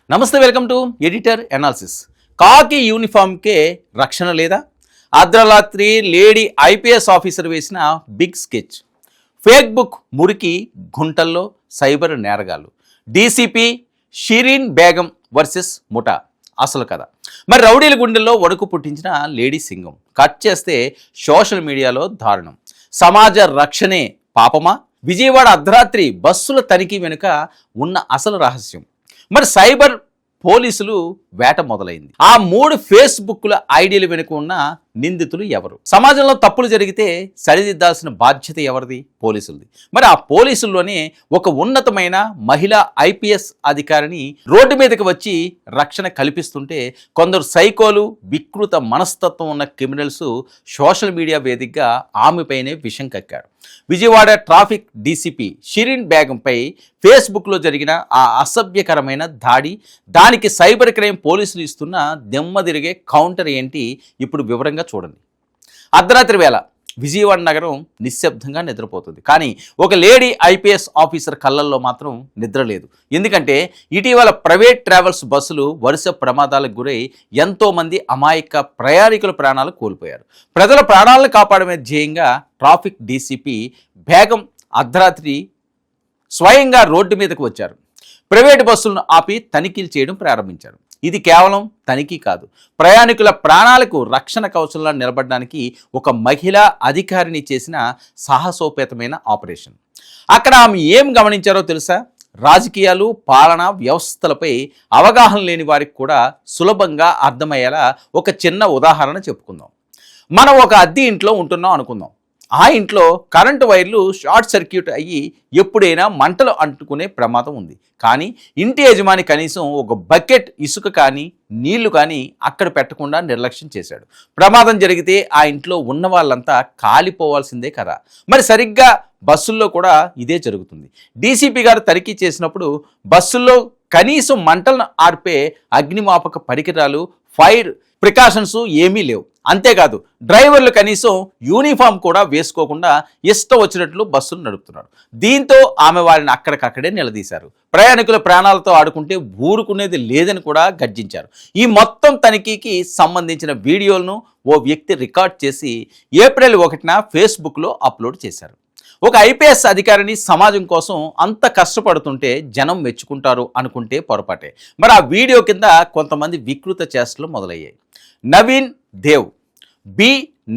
నమస్తే, welcome to editor analysis. కాకి యూనిఫామ్కే రక్షణ లేదా? అర్ధరాత్రి లేడీ ఐపీఎస్ ఆఫీసర్ వేసిన బిగ్ స్కెచ్. ఫేక్ బుక్ మురికి గుంటల్లో సైబర్ నేరగాళ్ళు. డీసీపీ షిరీన్ బేగం వర్సెస్ ముఠా అసలు కథ. మరి రౌడీల గుండెల్లో వణుకు పుట్టించిన లేడీ సింగం. కట్ చేస్తే సోషల్ మీడియాలో దారుణం. సమాజ రక్షణే పాపమా? విజయవాడ అర్ధరాత్రి బస్సుల తనిఖీ వెనుక ఉన్న అసలు రహస్యం. మరి సైబర్ పోలీసులు వేట మొదలైంది. ఆ 3 ఫేస్బుక్ల ఐడీల వెనుక ఉన్న నిందితులు ఎవరు? సమాజంలో తప్పులు జరిగితే సరిదిద్దాల్సిన బాధ్యత ఎవరిది? పోలీసులది. మరి ఆ పోలీసుల్లోనే ఒక ఉన్నతమైన మహిళా ఐపీఎస్ అధికారిని రోడ్డు మీదకి వచ్చి రక్షణ కల్పిస్తుంటే కొందరు సైకోలు, వికృత మనస్తత్వం ఉన్న క్రిమినల్స్ సోషల్ మీడియా వేదికగా ఆమెపైనే విషం కక్కారు. విజయవాడ ట్రాఫిక్ డీసీపీ షిరీన్ బేగంపై ఫేస్బుక్లో జరిగిన ఆ అసభ్యకరమైన దాడి, దానికి సైబర్ క్రైమ్ పోలీసులు ఇస్తున్న దెమ్మదిరిగే కౌంటర్ ఏంటి ఇప్పుడు వివరంగా చూడండి. అర్ధరాత్రి వేళ విజయవాడ నగరం నిశ్శబ్దంగా నిద్రపోతుంది. కానీ ఒక లేడీ ఐపీఎస్ ఆఫీసర్ కళ్ళల్లో మాత్రం నిద్ర లేదు. ఎందుకంటే ఇటీవల ప్రైవేట్ ట్రావెల్స్ బస్సులు వరుస ప్రమాదాలకు గురై ఎంతోమంది అమాయక ప్రయాణికుల ప్రాణాలు కోల్పోయారు. ప్రజల ప్రాణాలను కాపాడమే ధ్యేయంగా ట్రాఫిక్ డీసీపీ బేగం అర్ధరాత్రి స్వయంగా రోడ్డు మీదకు వచ్చారు. ప్రైవేటు బస్సులను ఆపి తనిఖీలు చేయడం ప్రారంభించారు. ఇది కేవలం తనిఖీ కాదు, ప్రయాణికుల ప్రాణాలకు రక్షణ కవచంలా నిలబడడానికి ఒక మహిళా అధికారిని చేసిన సాహసోపేతమైన ఆపరేషన్. అక్కడ ఆమె ఏం గమనించారో తెలుసా? రాజకీయాలు, పాలనా వ్యవస్థలపై అవగాహన లేని వారికి కూడా సులభంగా అర్థమయ్యేలా ఒక చిన్న ఉదాహరణ చెప్పుకుందాం. మనం ఒక అద్దె ఇంట్లో ఉంటున్నాం అనుకుందాం. ఆ ఇంట్లో కరెంటు వైర్లు షార్ట్ సర్క్యూట్ అయ్యి ఎప్పుడైనా మంటలు అంటుకునే ప్రమాదం ఉంది. కానీ ఇంటి యజమాని కనీసం ఒక బకెట్ ఇసుక కానీ నీళ్లు కానీ అక్కడ పెట్టకుండా నిర్లక్ష్యం చేశాడు. ప్రమాదం జరిగితే ఆ ఇంట్లో ఉన్న వాళ్ళంతా కాలిపోవాల్సిందే కదా. మరి సరిగ్గా బస్సుల్లో కూడా ఇదే జరుగుతుంది. డీసీపీ గారు తనిఖీ చేసినప్పుడు బస్సుల్లో కనీసం మంటలను ఆర్పే అగ్నిమాపక పరికరాలు, ఫైర్ ప్రికాషన్స్ ఏమీ లేవు. అంతేకాదు, డ్రైవర్లు కనీసం యూనిఫామ్ కూడా వేసుకోకుండా ఇష్టం వచ్చినట్లు బస్సులు నడుపుతున్నారు. దీంతో ఆమె వారిని అక్కడికక్కడే నిలదీశారు. ప్రయాణికుల ప్రాణాలతో ఆడుకుంటే ఊరుకునేది లేదని కూడా గర్జించారు. ఈ మొత్తం తనిఖీకి సంబంధించిన వీడియోలను ఓ వ్యక్తి రికార్డ్ చేసి ఏప్రిల్ 1న ఫేస్బుక్లో అప్లోడ్ చేశారు. ఒక ఐపీఎస్ అధికారిని సమాజం కోసం అంత కష్టపడుతుంటే జనం మెచ్చుకుంటారు అనుకుంటే పొరపాటే. మరి ఆ వీడియో కింద కొంతమంది వికృత చేష్టలు మొదలయ్యాయి. నవీన్ దేవ్, బి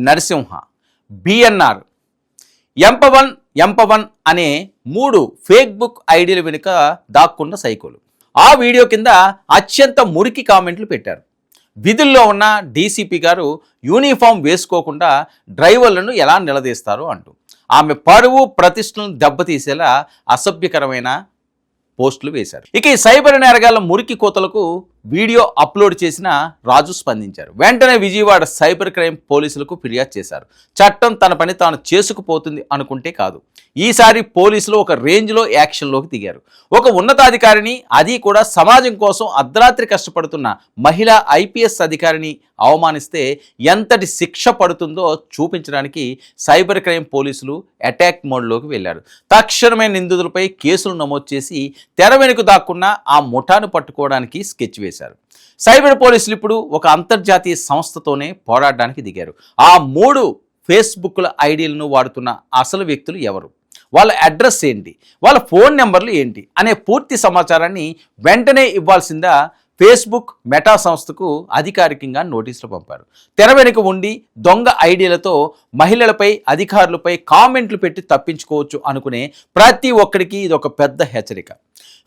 నరసింహ, బిఎన్ఆర్, ఎంపవన్ అనే 3 ఫేస్బుక్ ఐడీల వెనుక దాక్కున్న సైకోలు. ఆ వీడియో కింద అత్యంత మురికి కామెంట్లు పెట్టారు. విధుల్లో ఉన్న డీసీపీ గారు యూనిఫామ్ వేసుకోకుండా డ్రైవర్లను ఎలా నిలదీస్తారు అంటూ ఆమె పరువు ప్రతిష్టలను దెబ్బతీసేలా అసభ్యకరమైన పోస్టులు వేశారు. ఇక ఈ సైబర్ నేరగాళ్ల మురికి కోతలకు వీడియో అప్లోడ్ చేసిన రాజు స్పందించారు. వెంటనే విజయవాడ సైబర్ క్రైమ్ పోలీసులకు ఫిర్యాదు చేశారు. చట్టం తన పని తాను చేసుకుపోతుంది అనుకుంటే కాదు, ఈసారి పోలీసులు ఒక రేంజ్లో యాక్షన్లోకి దిగారు. ఒక ఉన్నతాధికారిని, అది కూడా సమాజం కోసం అర్ధరాత్రి కష్టపడుతున్న మహిళా ఐపీఎస్ అధికారిని అవమానిస్తే ఎంతటి శిక్ష పడుతుందో చూపించడానికి సైబర్ క్రైమ్ పోలీసులు అటాక్ మోడ్లోకి వెళ్లారు. తక్షణమే నిందితులపై కేసులు నమోదు చేసి తెర వెనుక దాక్కున్న ఆ ముఠాను పట్టుకోవడానికి స్కెచ్ వేశారు. సైబర్ పోలీసులు ఇప్పుడు ఒక అంతర్జాతీయ సంస్థతోనే పోరాడడానికి దిగారు. ఆ 3 ఫేస్బుక్ల ఐడీలను వాడుతున్న అసలు వ్యక్తులు ఎవరు, వాళ్ళ అడ్రస్ ఏంటి, వాళ్ళ ఫోన్ నెంబర్లు ఏంటి అనే పూర్తి సమాచారాన్ని వెంటనే ఇవ్వాల్సిందా ఫేస్బుక్ మెటా సంస్థకు అధికారికంగా నోటీసులు పంపారు. తెర వెనుక ఉండి దొంగ ఐడీలతో మహిళలపై, అధికారులపై కామెంట్లు పెట్టి తప్పించుకోవచ్చు అనుకునే ప్రతి ఒక్కరికి ఇది ఒక పెద్ద హెచ్చరిక.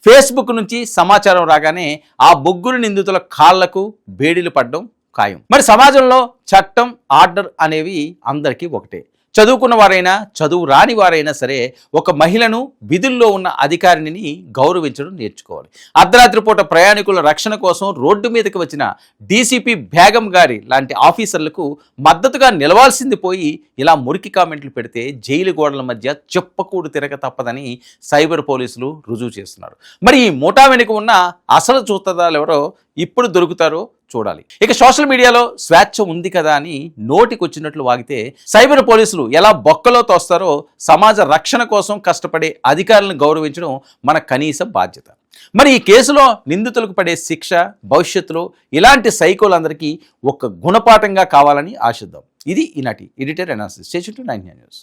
ఫేస్బుక్ నుంచి సమాచారం రాగానే ఆ 3 నిందితుల కాళ్లకు బేడీలు పడడం ఖాయం. మరి సమాజంలో చట్టం, ఆర్డర్ అనేవి అందరికీ ఒకటే. చదువుకున్న వారైనా, చదువు రాని వారైనా సరే ఒక మహిళను, విధుల్లో ఉన్న అధికారిని గౌరవించడం నేర్చుకోవాలి. అర్ధరాత్రి పూట ప్రయాణికుల రక్షణ కోసం రోడ్డు మీదకి వచ్చిన డీసీపీ బేగం గారి లాంటి ఆఫీసర్లకు మద్దతుగా నిలవాల్సింది పోయి ఇలా మురికి కామెంట్లు పెడితే జైలు గోడల మధ్య చెప్పకూడు తిరగ తప్పదని సైబర్ పోలీసులు రుజువు చేస్తున్నారు. మరి ఈ ముఠా వెనుక ఉన్న అసలు చూతదాలు ఎవరో ఇప్పుడు దొరుకుతారో చూడాలి. ఇక సోషల్ మీడియాలో స్వేచ్ఛ ఉంది కదా అని నోటికొచ్చినట్లు వాగితే సైబర్ పోలీసులు ఎలా బొక్కలో తోస్తారో సమాజ రక్షణ కోసం కష్టపడే అధికారులను గౌరవించడం మన కనీస బాధ్యత. మరి ఈ కేసులో నిందితులకు పడే శిక్ష భవిష్యత్తులో ఇలాంటి సైకోలందరికీ ఒక గుణపాఠంగా కావాలని ఆశిద్దాం. ఇది ఈనాటి editor analysis. Stay tuned to 9 news.